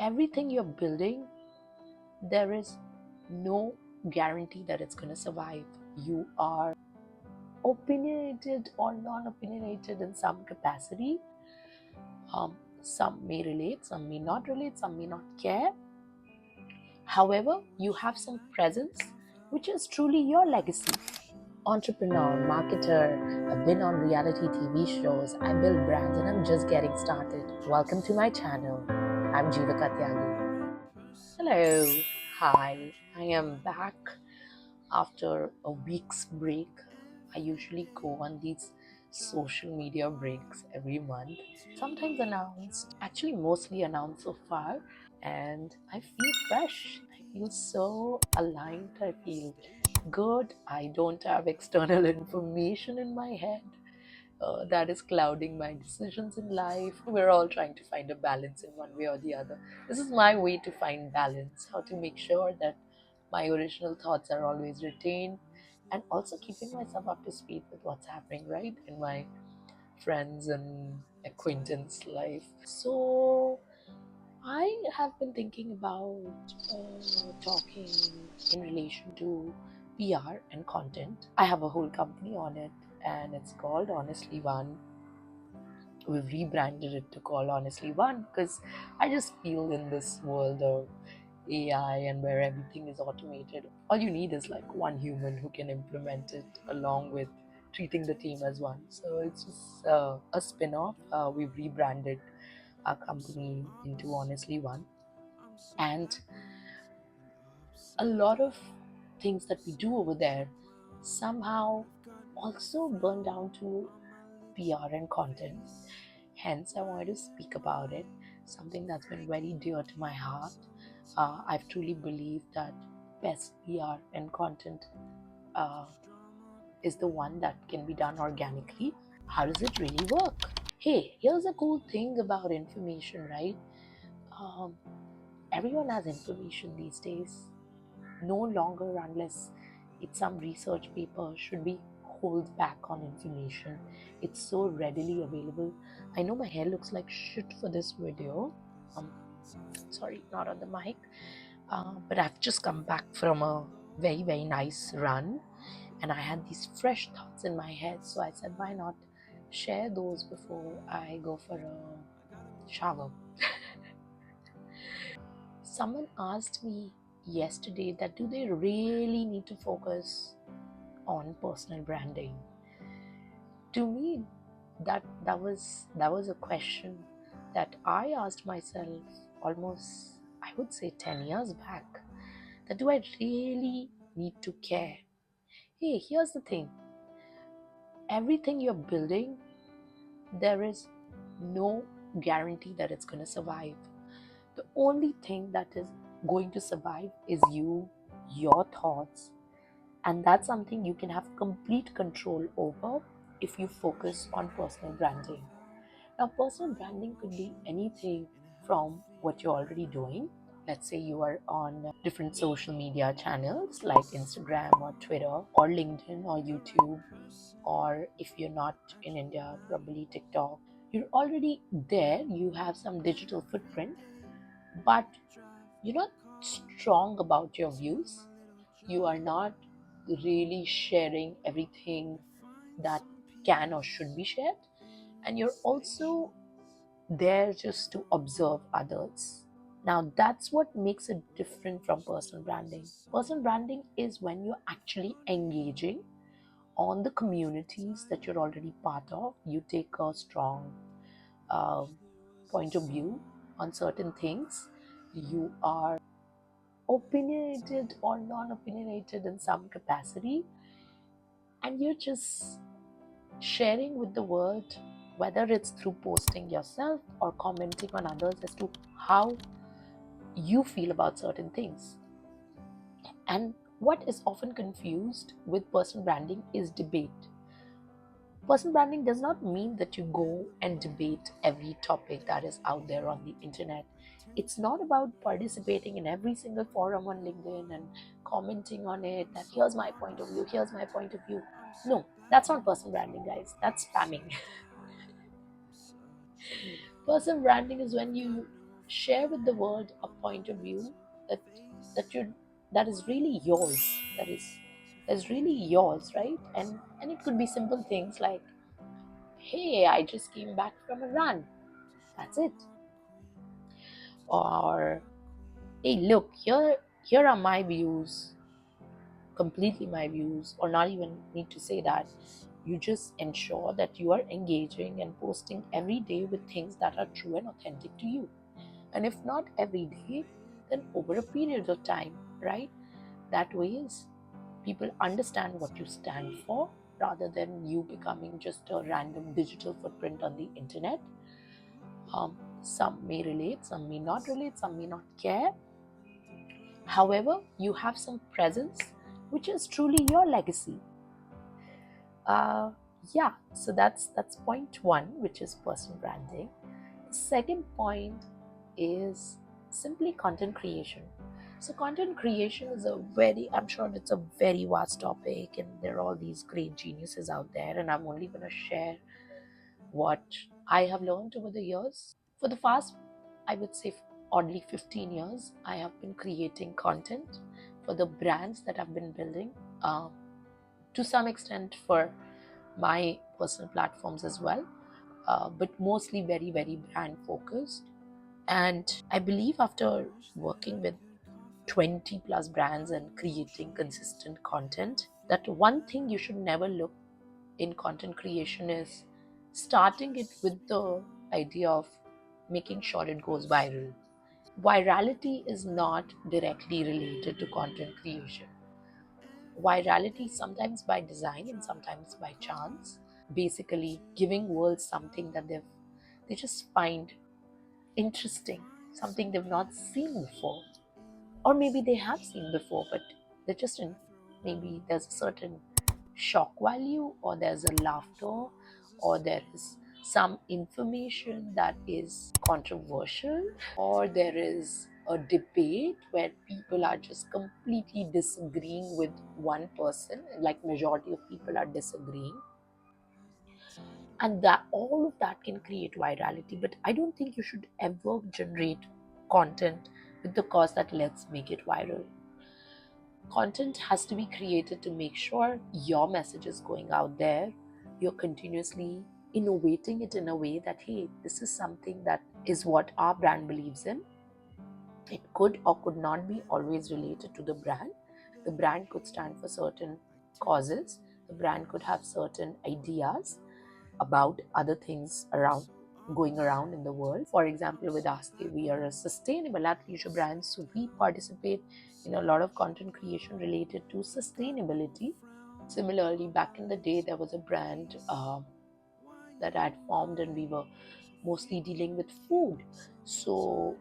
everything you're building, there is no guarantee that it's going to survive. You are opinionated or non-opinionated in some capacity. Some may relate, some may not relate, some may not care. However, you have some presence, which is truly your legacy. Entrepreneur, marketer, I've been on reality TV shows, I build brands, and I'm just getting started. Welcome to my channel. I'm Jeevika Tyagi. Hello, hi, I am back after a week's break. I usually go on these social media breaks every month, sometimes announced, actually mostly announced so far, and I feel fresh. I feel so aligned. I feel good. I don't have external information in my head that is clouding my decisions in life. We're all trying to find a balance in one way or the other. This is my way to find balance, how to make sure that my original thoughts are always retained, and also keeping myself up to speed with what's happening right in my friends and acquaintance life. So I have been thinking about talking in relation to PR and content. I have a whole company on it, and it's called Honestly One. We've rebranded it to call Honestly One because I just feel in this world of AI and where everything is automated, all you need is like one human who can implement it along with treating the team as one. So it's just a spin off. We've rebranded our company into Honestly One. And a lot of things that we do over there somehow also burn down to PR and content. Hence, I wanted to speak about it, something that's been very dear to my heart. I've truly believed that best PR and content uh, is the one that can be done organically. How does it really work? Hey, here's a cool thing about information, right? Um, Everyone has information these days. No longer, unless it's some research paper, should be hold back on information. It's so readily available. I know my hair looks like shit for this video. Sorry, not on the mic. But I've just come back from a very, very nice run, and I had these fresh thoughts in my head. So I said, why not share those before I go for a shower? Someone asked me yesterday that do they really need to focus on personal branding? To me, that was a question that I asked myself almost, I would say, 10 years back. That do I really need to care? Hey, here's the thing. Everything you're building, there is no guarantee that it's going to survive. The only thing that is going to survive is you, your thoughts, and that's something you can have complete control over if you focus on personal branding. Now, personal branding could be anything from what you're already doing. Let's say you are on different social media channels like Instagram or Twitter or LinkedIn or YouTube, or if you're not in India, probably TikTok. You're already there, you have some digital footprint, but you're not strong about your views. You are not really sharing everything that can or should be shared, and you're also there just to observe others. Now, that's what makes it different from personal branding. Personal branding is when you're actually engaging on the communities that you're already part of. You take a strong uh, point of view on certain things. You are opinionated or non-opinionated in some capacity, and you're just sharing with the world, whether it's through posting yourself or commenting on others as to how you feel about certain things. And what is often confused with personal branding is debate. Personal branding does not mean that you go and debate every topic that is out there on the internet. It's not about participating in every single forum on LinkedIn and commenting on it that here's my point of view, here's my point of view. No, that's not personal branding, guys. That's spamming. Personal branding is when you share with the world a point of view that that you that is really yours, that is really yours, right? And it could be simple things like, hey, I just came back from a run. That's it. Or, hey, look, here are my views, completely my views. Or not even need to say that. You just ensure that you are engaging and posting every day with things that are true and authentic to you. And if not every day, then over a period of time, right? That way is people understand what you stand for rather than you becoming just a random digital footprint on the internet. Some may relate, some may not relate, some may not care. However, you have some presence, which is truly your legacy. Uh, yeah, so that's point one, which is personal branding. The second point is simply content creation. So content creation is I'm sure it's a very vast topic, and there are all these great geniuses out there, and I'm only going to share what I have learned over the years. For the past, I would say, oddly 15 years, I have been creating content for the brands that I've been building, to some extent for my personal platforms as well, but mostly very, very brand focused. And I believe after working with 20 plus brands and creating consistent content, that one thing you should never look in content creation is starting it with the idea of making sure it goes viral. Virality is not directly related to content creation. Virality sometimes by design and sometimes by chance, basically giving world something that they just find interesting, something they've not seen before, or maybe they have seen before, but they're just in, maybe there's a certain shock value, or there's a laughter, or there is some information that is controversial, or there is a debate where people are just completely disagreeing with one person, like majority of people are disagreeing, and that all of that can create virality. But I don't think you should ever generate content with the cause that let's make it viral. Content has to be created to make sure your message is going out there. You're continuously innovating it in a way that, hey, this is something that is what our brand believes in. It could or could not be always related to the brand. The brand could stand for certain causes. The brand could have certain ideas about other things around, going around in the world. For example, with Aste, we are a sustainable athleisure brand, so we participate in a lot of content creation related to sustainability. Similarly, back in the day, there was a brand that I had formed, and we were mostly dealing with food. So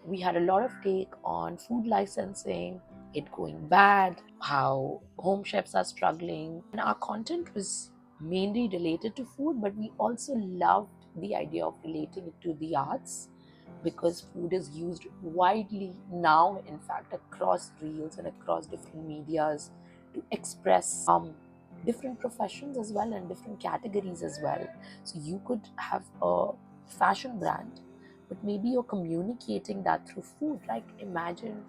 we had a lot of take on food licensing, it going bad, how home chefs are struggling. And our content was mainly related to food, but we also loved the idea of relating it to the arts, because food is used widely now, in fact, across reels and across different medias to express different professions as well and different categories as well. So you could have a fashion brand, but maybe you're communicating that through food. Like, imagine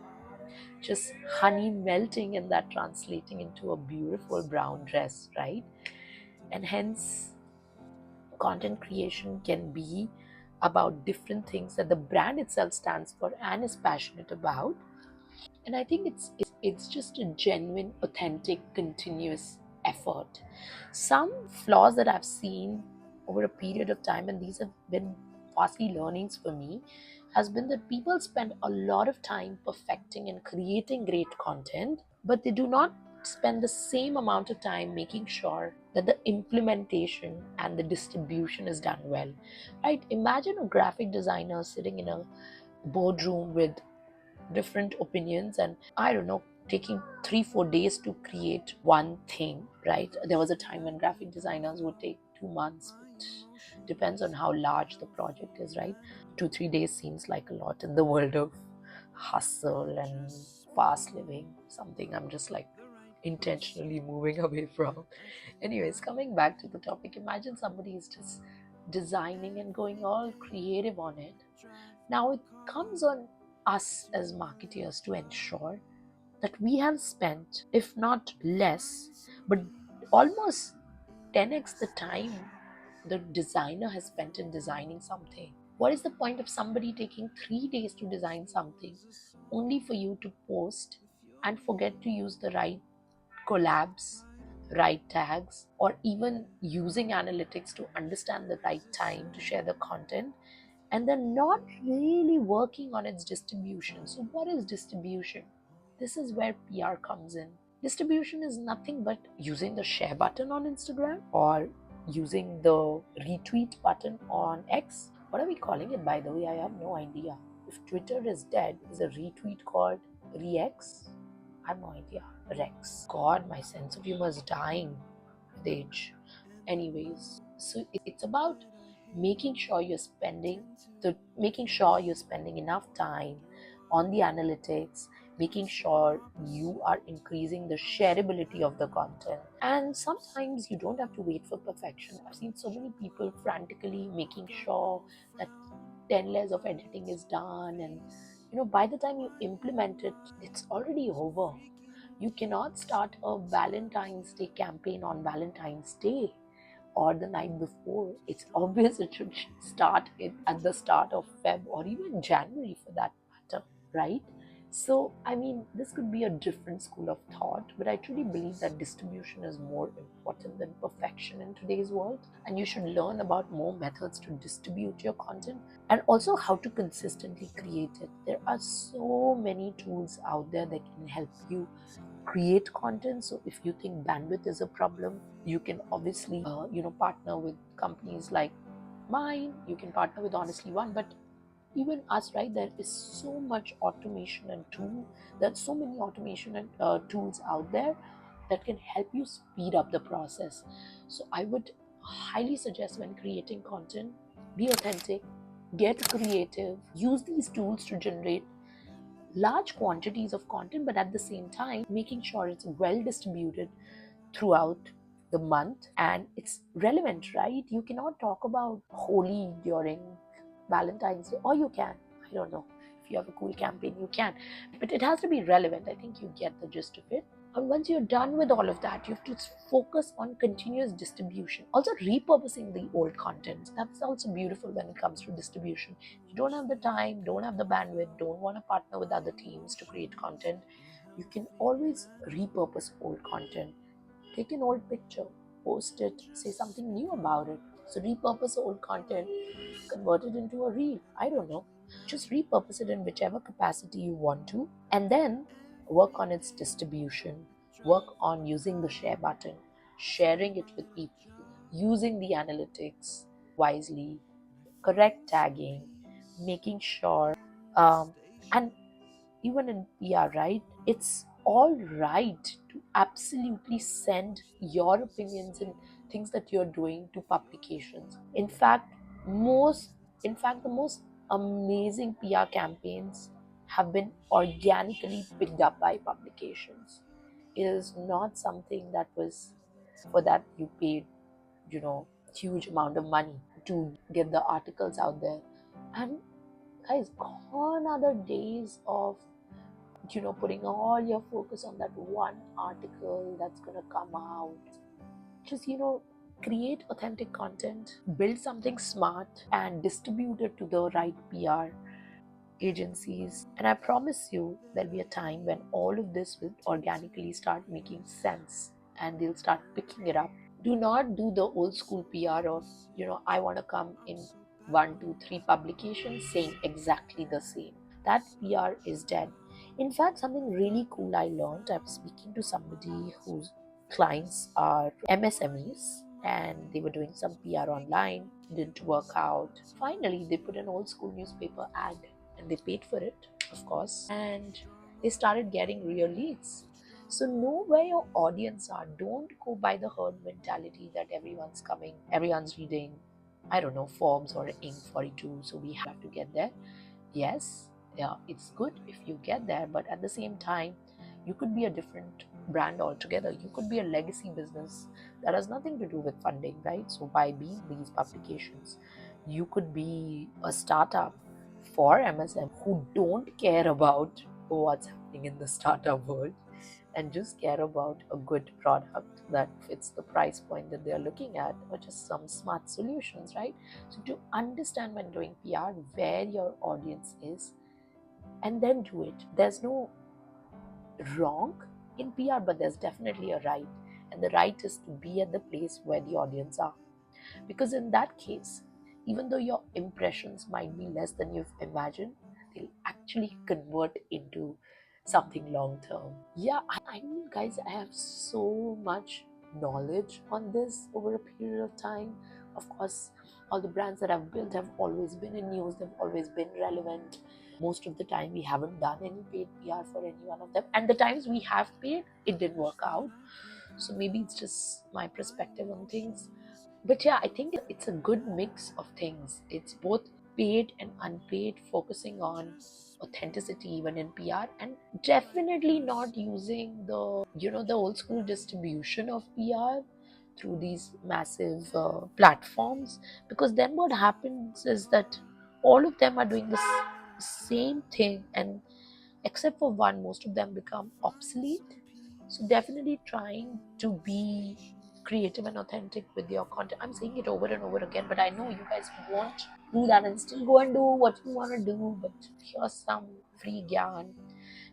just honey melting and that translating into a beautiful brown dress, right? And hence, content creation can be about different things that the brand itself stands for and is passionate about. And I think it's just a genuine, authentic, continuous effort. Some flaws that I've seen over a period of time, and these have been vastly learnings for me, has been that people spend a lot of time perfecting and creating great content, but they do not spend the same amount of time making sure that the implementation and the distribution is done well. Right? Imagine a graphic designer sitting in a boardroom with different opinions, and I don't know, taking 3-4 days to create one thing, right? There was a time when graphic designers would take 2 months, but depends on how large the project is, right? 2-3 days seems like a lot in the world of hustle and fast living, something I'm just like intentionally moving away from. Anyways, coming back to the topic, imagine somebody is just designing and going all creative on it. Now it comes on us as marketers to ensure that we have spent, if not less, but almost 10x the time the designer has spent in designing something. What is the point of somebody taking 3 days to design something only for you to post and forget to use the right collabs, right tags, or even using analytics to understand the right time to share the content, and they're not really working on its distribution? So, what is distribution? This is where PR comes in. Distribution is nothing but using the share button on Instagram or using the retweet button on X. What are we calling it, by the way? I have no idea. If Twitter is dead, is a retweet called Rex? I have no idea. Rex. God, my sense of humor is dying with age. Anyways, so it's about making sure you're spending enough time on the analytics, making sure you are increasing the shareability of the content. And sometimes you don't have to wait for perfection. I've seen so many people frantically making sure that 10 layers of editing is done, and by the time you implement it, it's already over. You cannot start a Valentine's Day campaign on Valentine's Day or the night before. It's obvious it should start it at the start of Feb or even January for that matter, right? So, I mean, this could be a different school of thought, but I truly believe that distribution is more important than perfection in today's world. And you should learn about more methods to distribute your content and also how to consistently create it. There are so many tools out there that can help you create content. So if you think bandwidth is a problem, you can obviously partner with companies like mine. You can partner with Honestly One, but even us, right? There is so much automation and there's so many automation and tools out there that can help you speed up the process. So I would highly suggest, when creating content, be authentic, get creative, use these tools to generate large quantities of content, but at the same time making sure it's well distributed throughout the month and it's relevant, right? You cannot talk about Holi during Valentine's Day, or you can, I don't know, if you have a cool campaign you can, but it has to be relevant. I think you get the gist of it. And once you're done with all of that, you have to focus on continuous distribution. Also, repurposing the old content. That's also beautiful when it comes to distribution. You don't have the time, don't have the bandwidth, don't want to partner with other teams to create content. You can always repurpose old content. Take an old picture, post it, say something new about it. So repurpose old content, convert it into a reel. I don't know. Just repurpose it in whichever capacity you want to, and then work on its distribution. Work on using the share button, sharing it with people, using the analytics wisely, correct tagging, making sure, and even in PR, right? It's all right to absolutely send your opinions and things that you're doing to publications. Most, in fact, the most amazing PR campaigns have been organically picked up by publications. It is not something that was for that you paid, huge amount of money to get the articles out there. And guys, gone are the days of putting all your focus on that one article that's gonna come out. Just create authentic content, build something smart, and distribute it to the right PR agencies. And I promise you, there'll be a time when all of this will organically start making sense and they'll start picking it up. Do not do the old school PR of, I want to come in 1, 2, 3 publications saying exactly the same. That PR is dead. In fact, something really cool I learned, I was speaking to somebody whose clients are MSMEs and they were doing some PR online, didn't work out. Finally, they put an old school newspaper ad and they paid for it, of course, and they started getting real leads. So know where your audience are. Don't go by the herd mentality that everyone's coming, everyone's reading, I don't know, Forbes or Inc. 42, so we have to get there. Yes, yeah, it's good if you get there, but at the same time, you could be a different brand altogether. You could be a legacy business that has nothing to do with funding, right? So by being these publications, you could be a startup for MSM who don't care about what's happening in the startup world and just care about a good product that fits the price point that they're looking at, or just some smart solutions, right? So to understand when doing PR where your audience is and then do it. There's no wrong in PR, but there's definitely a right. And the right is to be at the place where the audience are. Because in that case, even though your impressions might be less than you've imagined, they'll actually convert into something long term. Yeah, I mean, guys, I have so much knowledge on this over a period of time. Of course, all the brands that I've built have always been in news, they've always been relevant. Most of the time, we haven't done any paid PR for any one of them. And the times we have paid, it didn't work out. So maybe it's just my perspective on things. But yeah, I think it's a good mix of things. It's both paid and unpaid, focusing on authenticity even in PR, and definitely not using the old school distribution of PR through these massive platforms, because then what happens is that all of them are doing the same thing, and except for one, most of them become obsolete. So definitely trying to be creative and authentic with your content. I'm saying it over and over again, but I know you guys won't do that and still go and do what you want to do. But here's some free gyan.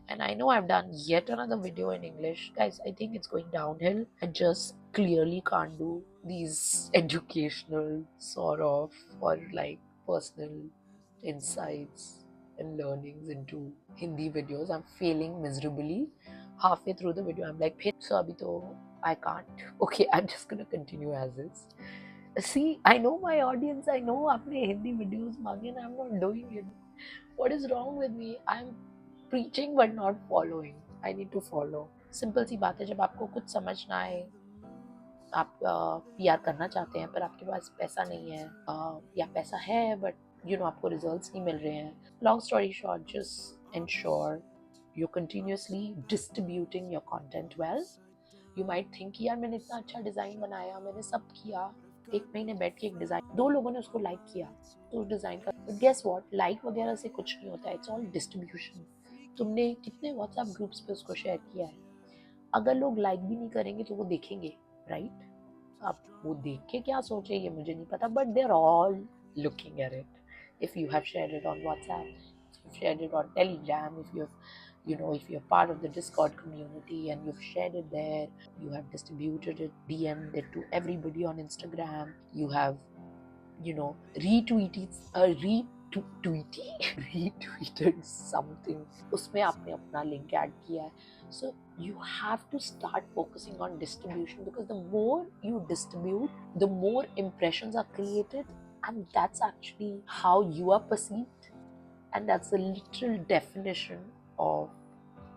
And I know I've done yet another video in English. Guys, I think it's going downhill. I just clearly can't do these educational sort of or like personal insights and learnings into Hindi videos. I'm failing miserably. Halfway through the video, I'm like, so abhi to I can't. Okay, I'm just gonna continue as is. See, I know my audience. I know आपने Hindi videos मांगे and I'm not doing it. What is wrong with me? I'm preaching but not following. I need to follow. Simple सी बात है, जब आपको कुछ समझ ना आए, आप पीआर करना चाहते हैं पर आपके पास पैसा नहीं है, या पैसा है बट आपको रिजल्ट्स नहीं मिल रहे हैं. Long story short, just ensure you're continuously distributing your content well. You might think यार मैंने इतना अच्छा डिज़ाइन बनाया, मैंने सब किया, एक महीने बैठ के एक डिज़ाइन, 2 लोगों ने उसको लाइक किया तो उस डिज़ाइन का, बट गेस व्हाट, लाइक वगैरह से कुछ नहीं होता है. It's all distribution. तुमने कितने व्हाट्सएप ग्रुप्स पे उसको शेयर किया है. अगर लोग लाइक भी नहीं करेंगे तो वो देखेंगे, राइट? अब वो देख के क्या सोचे ये मुझे नहीं पता, but they are all looking at it. If you have shared it on WhatsApp, if you've shared it on Telegram, if you're part of the Discord community and you've shared it there, you have distributed it, DM'd it to everybody on Instagram, you have, retweeted, retweeted something, उसमें आपने अपना link add किया है. So you have to start focusing on distribution, because the more you distribute, the more impressions are created, and that's actually how you are perceived. And that's the literal definition of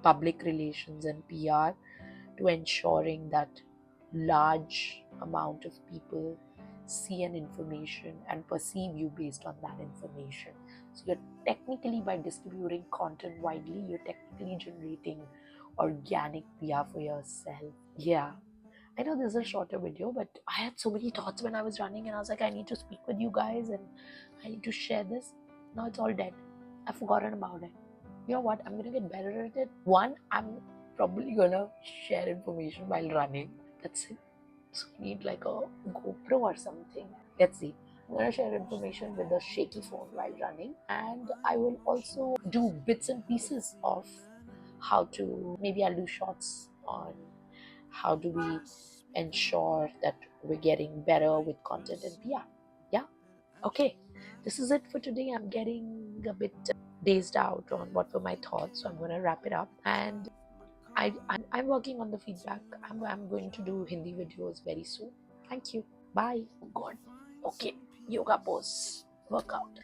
public relations and PR, to ensuring that large amount of people see an information and perceive you based on that information. So you're technically, by distributing content widely, you're technically generating organic PR for yourself. Yeah. I know this is a shorter video, but I had so many thoughts when I was running, and I was like, I need to speak with you guys and I need to share this. Now it's all dead. I've forgotten about it. You know what? I'm gonna get better at it. One, I'm probably gonna share information while running. That's it. So I need like a GoPro or something. Let's see. I'm gonna share information with a shaky phone while running, and I will also do bits and pieces of how to, maybe I'll do shorts on how do we ensure that we're getting better with content and PR. Yeah. Okay. This is it for today. I'm getting a bit dazed out on what were my thoughts, so I'm going to wrap it up. And I'm working on the feedback. I'm going to do Hindi videos very soon. Thank you. Bye. Oh God. Okay. Yoga pose. Workout.